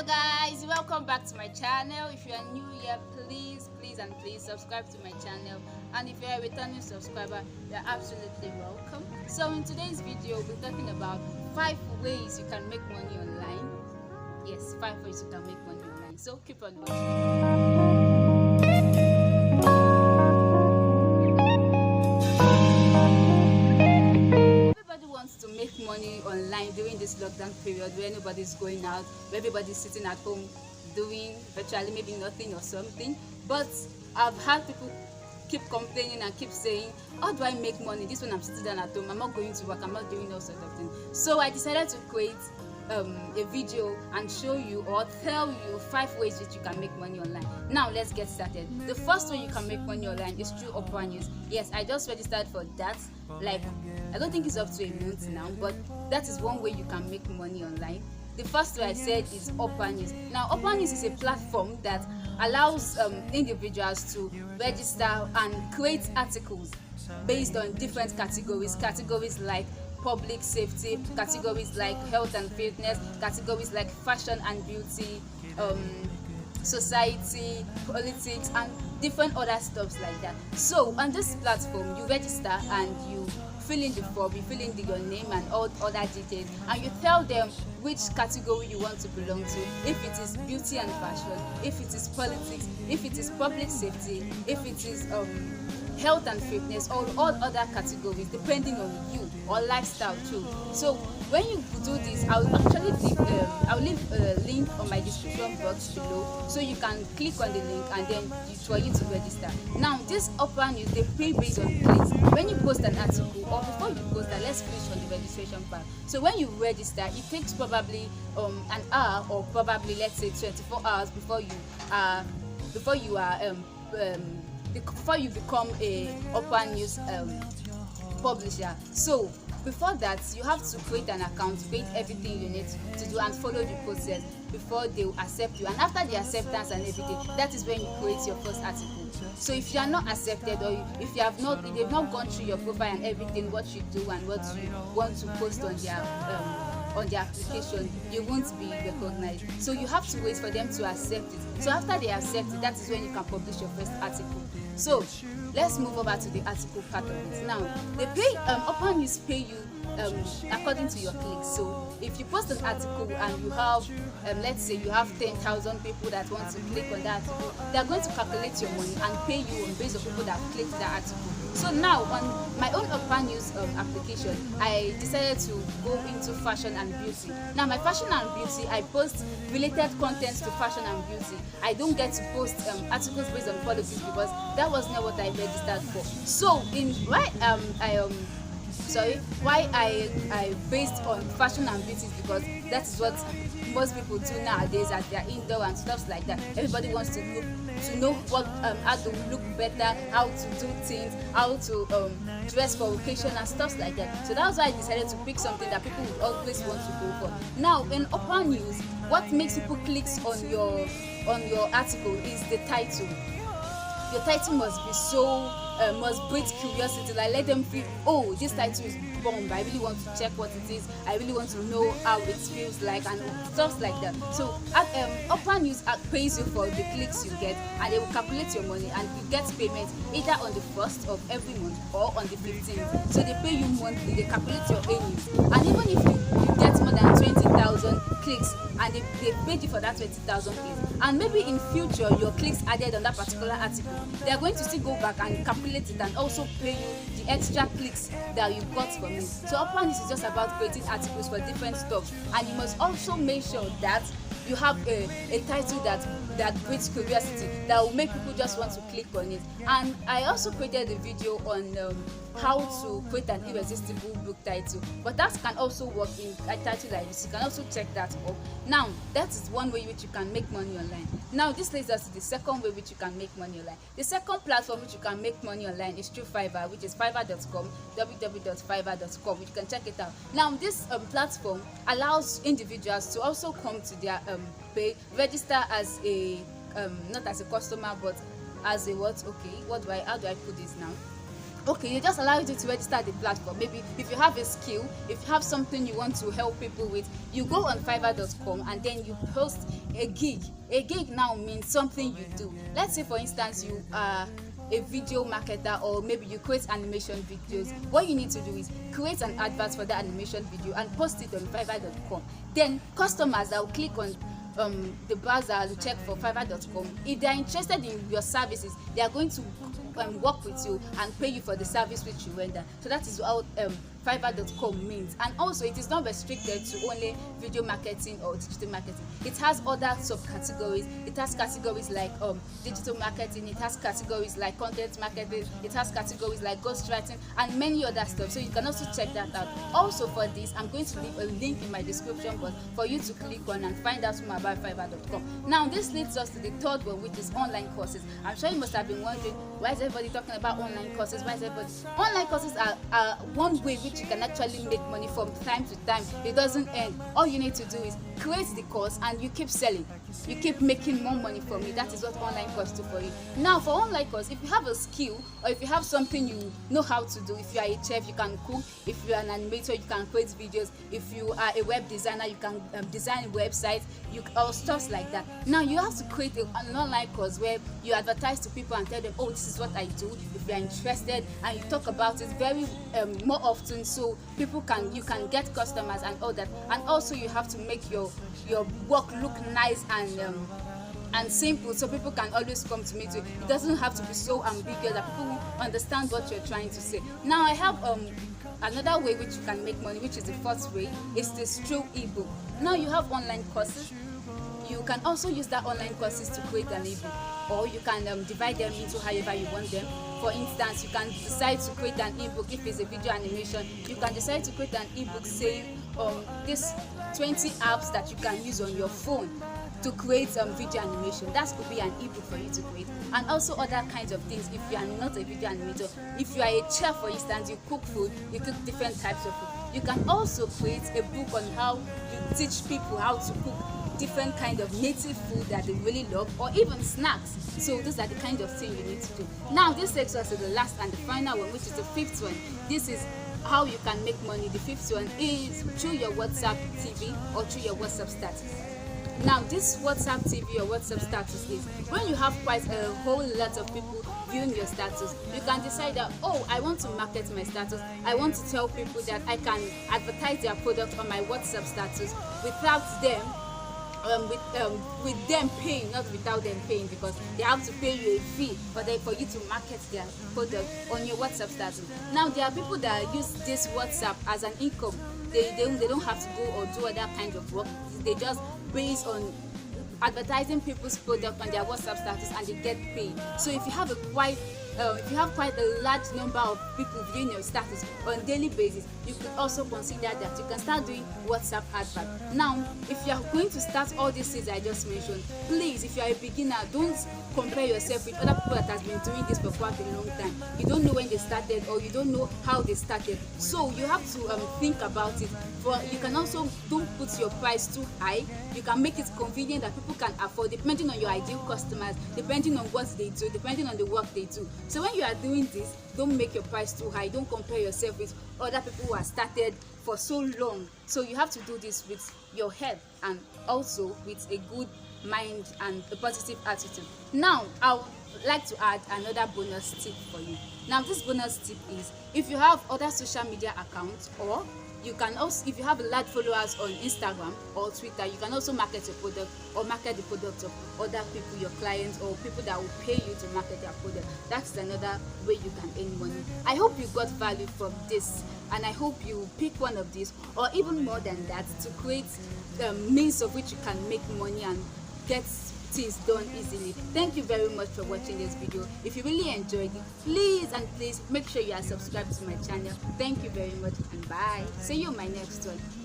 Hello guys, welcome back to my channel. If you are new here, please subscribe to my channel, and if you are a returning subscriber, you are absolutely welcome. So in today's video we're talking about 5 ways you can make money online. Yes, 5 ways you can make money online, so keep on watching. To make money online during this lockdown period where nobody's going out, where everybody's sitting at home doing virtually maybe nothing or something. But I've had people keep complaining and keep saying, how do I make money this when I'm sitting down at home, I'm not going to work, I'm not doing all sorts of things. So I decided to create a video and show you or tell you 5 ways that you can make money online. Now let's get started. The first way you can make money online is through operanews. Yes, I just registered for that. Like, I don't think it's up to a month now, but that is one way you can make money online. The first way I said is operanews. Now operanews is a platform that allows individuals to register and create articles based on different categories like public safety, categories like health and fitness, categories like fashion and beauty, society, politics, and different other stuffs like that. So on this platform you register and you fill in the form, you fill in your name and all other details, and you tell them which category you want to belong to. If it is beauty and fashion, if it is politics, if it is public safety, if it is health and fitness, or all other categories depending on you, or lifestyle too. So when you do this, I'll actually leave a link on my description box below, so you can click on the link and then for you to register. Now this operanews, they pay based on clicks. When you post an article, or before you post that, let's finish on the registration part. So when you register, it takes probably an hour, or probably let's say 24 hours before you become a operanews publisher. So before that, you have to create an account, create everything you need to do, and follow the process before they will accept you. And after the acceptance and everything, that is when you create your first article. So if you are not accepted, or if they've not gone through your profile and everything, what you do and what you want to post on their application, you won't be recognized. So you have to wait for them to accept it. So after they accept it, that is when you can publish your first article. So let's move over to the article part of it. Now they pay operanews pay you according to your clicks. So if you post an article and you have let's say you have 10,000 people that want to click on that article, they are going to calculate your money and pay you on base of people that clicked that article. So now on my own operanews application, I decided to go into fashion and beauty. Now my fashion and beauty, I post related contents to fashion and beauty. I don't get to post articles based on politics because that was not what I registered for. So why I based on fashion and beauty is because that is what most people do nowadays as they are indoor and stuff like that. Everybody wants to know what how to look better, how to do things, how to dress for occasion and stuff like that. So that's why I decided to pick something that people would always want to go for. Now in operanews, what makes people click on your article is the title. Your title must be must breed curiosity. Like, let them feel, oh, this title is bomb, I really want to check what it is, I really want to know how it feels like, and stuff like that. So operanews pays you for the clicks you get, and they will calculate your money, and you get payment either on the 1st of every month or on the 15th. So they pay you monthly, they calculate your earnings, and even if you get more than 20,000 clicks and they paid you for that 20,000 clicks, and maybe in future your clicks added on that particular article, they are going to still go back and calculate it and also pay you the extra clicks that you got from it. So operanews is just about creating articles for different stuff, and you must also make sure that you have a title that breeds curiosity, that will make people just want to click on it. And I also created a video on how to create an irresistible book title, but that can also work in a title like this. You can also check that up. Now that is one way which you can make money online. Now this leads us to the second way which you can make money online. The second platform which you can make money online is through Fiverr, which is fiverr.com, www.fiverr.com. You can check it out. Now this platform allows individuals to also come to their pay, register as a not as a customer but as a what? Okay, how do I put this now? okay, you just allow you to register the platform. Maybe if you have a skill, if you have something you want to help people with, you go on fiverr.com and then you post a gig. A gig now means something you do. Let's say for instance you are a video marketer, or maybe you create animation videos. What you need to do is create an advert for the animation video and post it on fiverr.com. Then customers that will click on the browser to check for fiverr.com, if they are interested in your services, they are going to work with you and pay you for the service which you render. So that is how fiverr.com means. And also it is not restricted to only video marketing or digital marketing. It has other subcategories. It has categories like digital marketing, it has categories like content marketing, it has categories like ghostwriting and many other stuff. So you can also check that out. Also for this, I'm going to leave a link in my description box for you to click on and find out more about fiverr.com. Now this leads us to the third one, which is online courses. I'm sure you must have been wondering, why is everybody talking about online courses? Why is everybody? Online courses are one way which you can actually make money from time to time. It doesn't end. All you need to do is create the course and you keep selling. You keep making more money from it. That is what online course do for you. Now for online course, if you have a skill or if you have something you know how to do, if you are a chef, you can cook. If you are an animator, you can create videos. If you are a web designer, you can design websites, or stuff like that. Now you have to create an online course where you advertise to people and tell them, oh, this is what I do. If you are interested, and you talk about it very more often, so you can get customers and all that. And also you have to make your work look nice and simple, so people can always come to meet you. It doesn't have to be so ambiguous that people won't understand what you're trying to say. Now I have another way which you can make money, which is the fourth way, is this through ebook. Now you have online courses. You can also use that online courses to create an ebook, or you can divide them into however you want them. For instance, you can decide to create an ebook. If it's a video animation, you can decide to create an ebook saying this 20 apps that you can use on your phone to create video animation. That could be an ebook for you to create. And also other kinds of things. If you are not a video animator, if you are a chef, for instance, you cook food, you cook different types of food. You can also create a book on how you teach people how to cook different kind of native food that they really love, or even snacks. So those are the kind of things you need to do. Now this takes us to the last and the final one, which is the fifth one. This is how you can make money. The fifth one is through your WhatsApp TV or through your WhatsApp status. Now this WhatsApp TV or WhatsApp status is when you have quite a whole lot of people viewing your status. You can decide that, oh, I want to market my status. I want to tell people that I can advertise their product on my WhatsApp status without them with them paying, not without them paying, because they have to pay you a fee for you to market their product on your WhatsApp status. Now there are people that use this WhatsApp as an income. They don't have to go or do other kinds of work. They just based on advertising people's product on their WhatsApp status and they get paid. So if you have quite a large number of people viewing your status on a daily basis, you could also consider that you can start doing WhatsApp advert. Now, if you are going to start all these things I just mentioned, please, if you are a beginner, don't compare yourself with other people that has been doing this for quite a long time. You don't know when they started, or you don't know how they started. So you have to think about it. You can also don't put your price too high. You can make it convenient that people can afford, depending on your ideal customers, depending on what they do, depending on the work they do. So when you are doing this, don't make your price too high. Don't compare yourself with other people who have started for so long. So you have to do this with your head and also with a good mind and a positive attitude. Now I would like to add another bonus tip for you. Now this bonus tip is, if you have other social media accounts, or you can also, if you have large followers on Instagram or Twitter, you can also market your product or market the products of other people, your clients, or people that will pay you to market their product. That's another way you can earn money. I hope you got value from this, and I hope you pick one of these, or even more than that, to create means of which you can make money and get things done easily. Thank you very much for watching this video. If you really enjoyed it, please make sure you are subscribed to my channel. Thank you very much, and bye. See you in my next one.